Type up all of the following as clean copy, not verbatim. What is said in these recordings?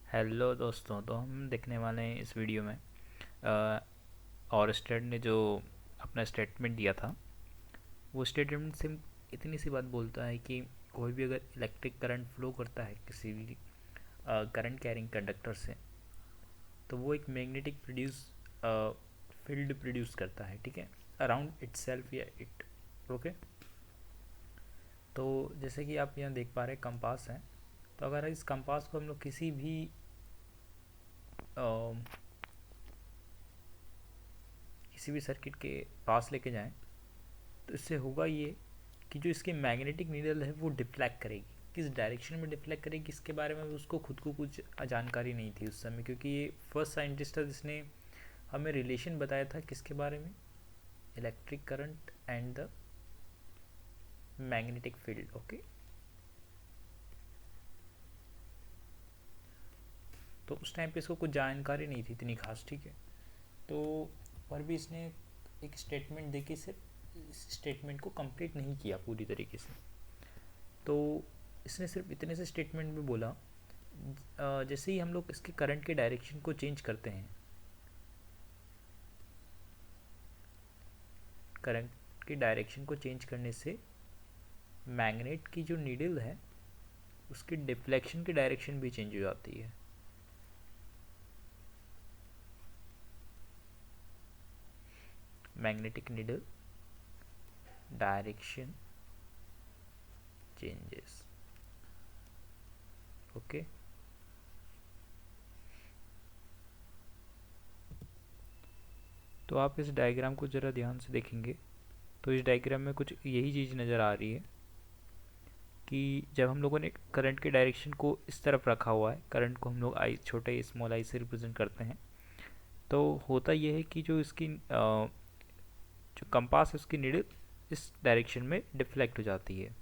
Hello दोस्तों, तो हम देखने वाले हैं इस वीडियो में अ, ऑरस्टेड ने जो अपना स्टेटमेंट दिया था। वो स्टेटमेंट से इतनी सी बात बोलता है कि कोई भी अगर इलेक्ट्रिक करंट फ्लो करता है किसी भी करंट कैरिंग कंडक्टर से, तो वो एक मैग्नेटिक प्रोड्यूस फील्ड प्रोड्यूस करता है, ठीक है, अराउंड इट सेल्फ या इट। ओके। तो जैसे कि आप यहाँ देख पा रहे हैं कंपास है। तो अगर इस कंपास को हम लोग किसी भी सर्किट के पास लेके जाएं, तो इससे होगा ये कि जो इसकी मैग्नेटिक नीडल है वो डिफ्लेक्ट करेगी। किस डायरेक्शन में डिफ्लेक्ट करेगी इसके बारे में उसको खुद को कुछ जानकारी नहीं थी उस समय, क्योंकि ये फर्स्ट साइंटिस्ट था जिसने हमें रिलेशन बताया था किसके बारे में, electric current and the magnetic field. Okay. तो उस टाइम पे इसको कुछ जानकारी नहीं थी इतनी खास, ठीक है। तो पर भी इसने एक स्टेटमेंट दे के सिर्फ इस स्टेटमेंट को कंप्लीट नहीं किया पूरी तरीके से। तो इसने सिर्फ इतने से स्टेटमेंट में बोला, जैसे ही हम लोग इसके करंट के डायरेक्शन को चेंज करते हैं, करंट के डायरेक्शन को चेंज करने से मैग्नेट की जो नीडल है उसकी डिफ्लेक्शन की डायरेक्शन भी चेंज हो जाती है। Magnetic needle direction changes. Okay. तो आप इस डायग्राम को ज़रा ध्यान से देखेंगे तो इस डायग्राम में कुछ यही चीज़ नज़र आ रही है कि जब हम लोगों ने करंट के डायरेक्शन को इस तरफ रखा हुआ है, करंट को हम लोग आई, छोटे स्मॉल आई से रिप्रेजेंट करते हैं, तो होता यह है कि जो इसकी जो कंपास है उसकी नीडल इस डायरेक्शन में डिफ्लेक्ट हो जाती है।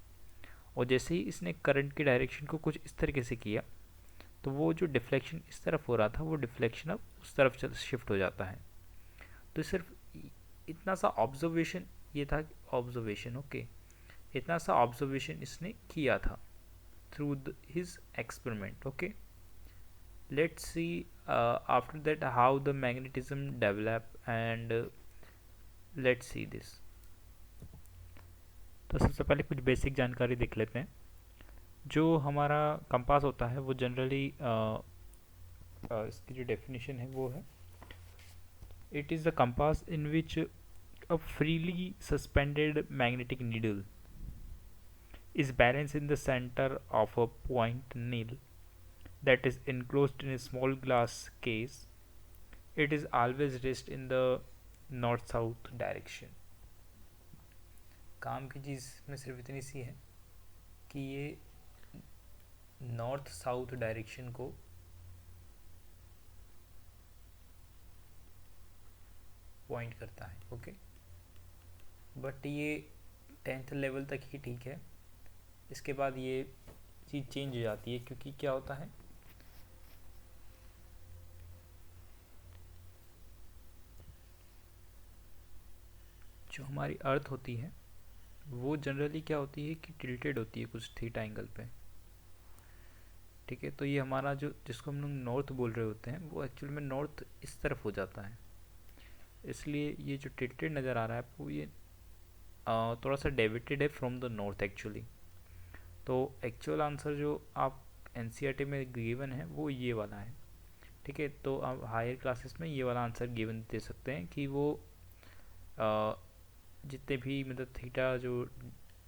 और जैसे ही इसने करंट की डायरेक्शन को कुछ इस तरीके से किया, तो वो जो डिफ्लेक्शन इस तरफ हो रहा था वो डिफ्लेक्शन अब उस तरफ शिफ्ट हो जाता है। तो सिर्फ इतना सा ऑब्जर्वेशन, ये था ऑब्जर्वेशन। ओके। इतना सा ऑब्जर्वेशन इसने किया था through his experiment. Okay. let's see after that how the magnetism develop and let's see this। तो सबसे पहले कुछ बेसिक जानकारी देख लेते हैं। जो हमारा कंपास होता है वो जनरली इसकी जो डेफिनेशन है वो है, it is the compass in which a freely suspended magnetic needle is balanced in the center of a point needle that is enclosed in a small glass case. It is always rest in the north south direction। काम की चीज़ में सिर्फ इतनी सी है कि ये north south direction को point करता है। ओके। बट ये 10th लेवल तक ही ठीक है, इसके बाद ये चीज़ चेंज हो जाती है, क्योंकि क्या होता है, जो हमारी अर्थ होती है वो जनरली क्या होती है कि टिल्टेड होती है कुछ थीटा एंगल पे, ठीक है। तो ये हमारा जो जिसको हम लोग नॉर्थ बोल रहे होते हैं वो एक्चुअल में नॉर्थ इस तरफ हो जाता है, इसलिए ये जो टिल्टेड नज़र आ रहा है आपको ये थोड़ा सा डेविएटेड है फ्रॉम द नॉर्थ एक्चुअली। तो एक्चुअल आंसर जो आप एनसीईआरटी में गिवन है वो ये वाला है, ठीक है। तो आप हायर क्लासेस में ये वाला आंसर गिवन दे सकते हैं कि वो जितने भी मतलब थीटा जो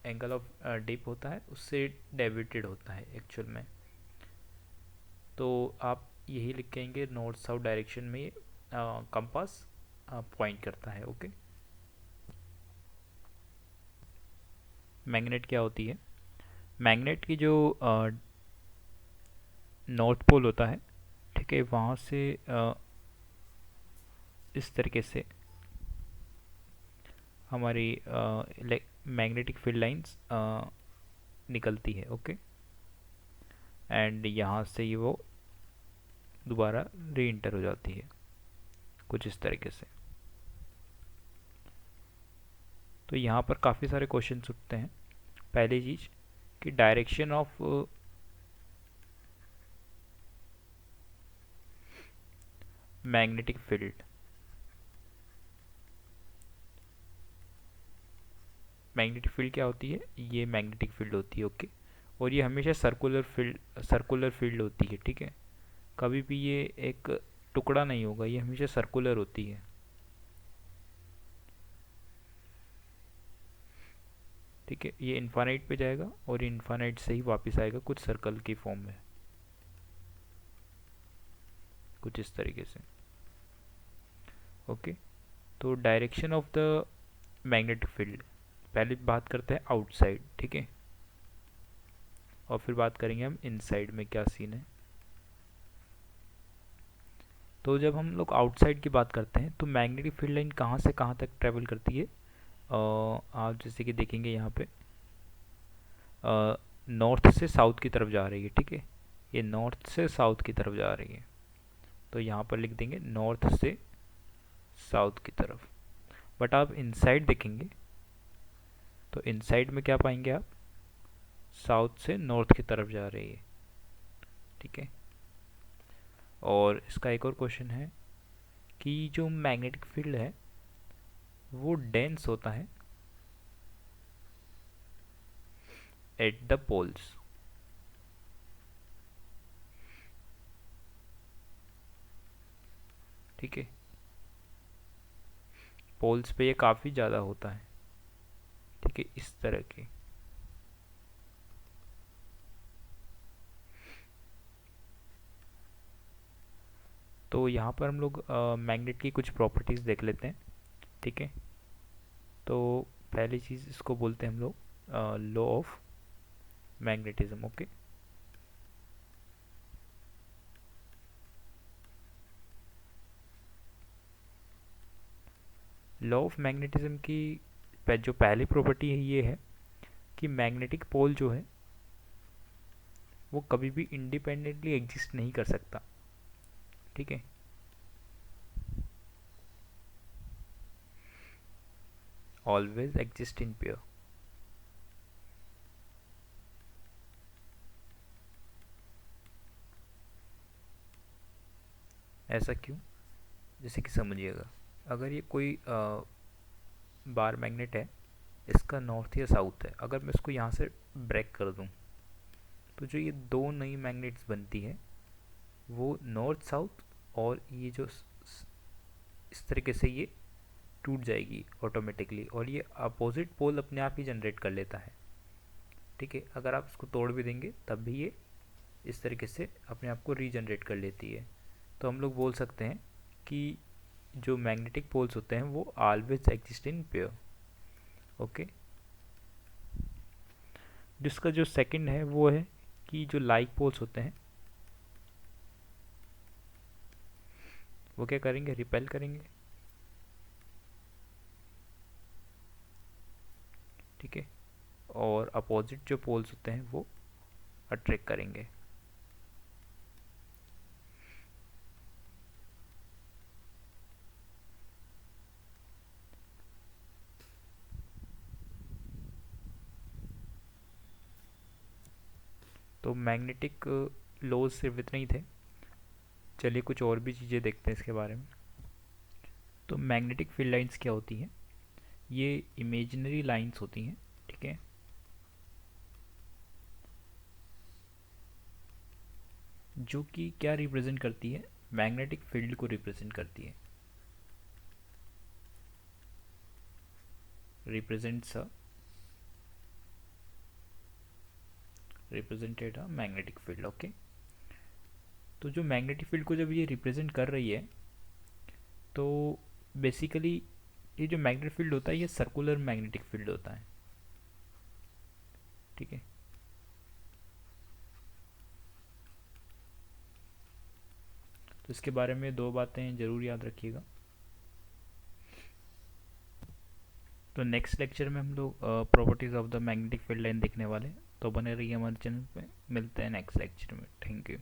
एंगल ऑफ डिप होता है उससे डेविएटेड होता है एक्चुअल में। तो आप यही लिख कहेंगे नॉर्थ साउथ डायरेक्शन में ये कंपास पॉइंट करता है। ओके। मैग्नेट क्या होती है, मैग्नेट की जो नॉर्थ पोल होता है, ठीक है, वहाँ से इस तरीके से हमारी मैग्नेटिक फील्ड लाइंस निकलती है। ओके। एंड यहाँ से ही वो दोबारा री इंटर हो जाती है कुछ इस तरीके से। तो यहाँ पर काफ़ी सारे क्वेश्चन उठते हैं। पहली चीज़ कि direction of magnetic field, magnetic field क्या होती है, ये मैग्नेटिक फील्ड होती है, ओके। और ये हमेशा सर्कुलर फील्ड होती है, ठीक है। कभी भी ये एक टुकड़ा नहीं होगा, ये हमेशा सर्कुलर होती है, ठीक है। ये इन्फानाइट पे जाएगा और इन्फानाइट से ही वापस आएगा कुछ सर्कल की फॉर्म में, कुछ इस तरीके से, ओके। तो direction of the magnetic field, पहले बात करते हैं आउटसाइड, ठीक है, और फिर बात करेंगे हम इनसाइड में क्या सीन है। तो जब हम लोग आउटसाइड की बात करते हैं तो मैग्नेटिक फील्ड लाइन कहाँ से कहाँ तक ट्रेवल करती है, आप जैसे कि देखेंगे यहाँ पे नॉर्थ से साउथ की तरफ जा रही है, ठीक है। ये नॉर्थ से साउथ की तरफ जा रही है, तो यहाँ पर लिख देंगे नॉर्थ से साउथ की तरफ। बट आप इनसाइड देखेंगे तो इनसाइड में क्या पाएंगे आप, साउथ से नॉर्थ की तरफ जा रही है, ठीक है। और इसका एक और क्वेश्चन है कि जो मैग्नेटिक फील्ड है वो डेंस होता है एट द पोल्स, ठीक है। पोल्स पे ये काफ़ी ज़्यादा होता है, ठीक है, इस तरह के। तो यहाँ पर हम लोग मैग्नेट की कुछ प्रॉपर्टीज़ देख लेते हैं, ठीक है। तो पहली चीज़ इसको बोलते हैं हम लोग law of magnetism, okay. Law of magnetism की जो पहली प्रॉपर्टी है ये है कि मैग्नेटिक पोल जो है वो कभी भी इंडिपेंडेंटली एग्जिस्ट नहीं कर सकता, ठीक है। Always exist in pair. ऐसा क्यों, जैसे कि समझिएगा, अगर ये कोई बार मैग्नेट है, इसका नॉर्थ या साउथ है, अगर मैं इसको यहाँ से ब्रेक कर दूँ तो जो ये दो नई मैग्नेट्स बनती है वो नॉर्थ साउथ, और ये जो इस तरीके से ये टूट जाएगी ऑटोमेटिकली, और ये अपोजिट पोल अपने आप ही जनरेट कर लेता है, ठीक है। अगर आप इसको तोड़ भी देंगे तब भी ये इस तरीके से अपने आप को रीजनरेट कर लेती है। तो हम लोग बोल सकते हैं कि जो मैग्नेटिक पोल्स होते हैं वो always exist in pair, okay. जिसका जो सेकंड है वो है कि जो लाइक पोल्स होते हैं वो क्या करेंगे, रिपेल करेंगे, ठीक है। और अपोजिट जो पोल्स होते हैं वो अट्रैक्ट करेंगे। तो मैग्नेटिक लॉज सिर्फ इतने ही थे, चलिए कुछ और भी चीज़ें देखते हैं इसके बारे में। तो मैग्नेटिक फील्ड लाइंस क्या होती हैं, ये इमेजिनरी लाइंस होती हैं, ठीक है। जो कि क्या रिप्रेजेंट करती है, मैग्नेटिक फील्ड को रिप्रेजेंट करती है, represents a represented a magnetic field, okay. तो जो मैग्नेटिक फील्ड को जब ये रिप्रेजेंट कर रही है तो बेसिकली ये जो मैग्नेटिक फील्ड होता है ये सर्कुलर मैग्नेटिक फील्ड होता है, ठीक है। तो इसके बारे में दो बातें ज़रूर याद रखिएगा। तो नेक्स्ट लेक्चर में हम लोग properties of the magnetic field line देखने वाले हैं, तो बने रहिए हमारे चैनल पे। मिलते हैं नेक्स्ट लेक्चर में, थैंक यू।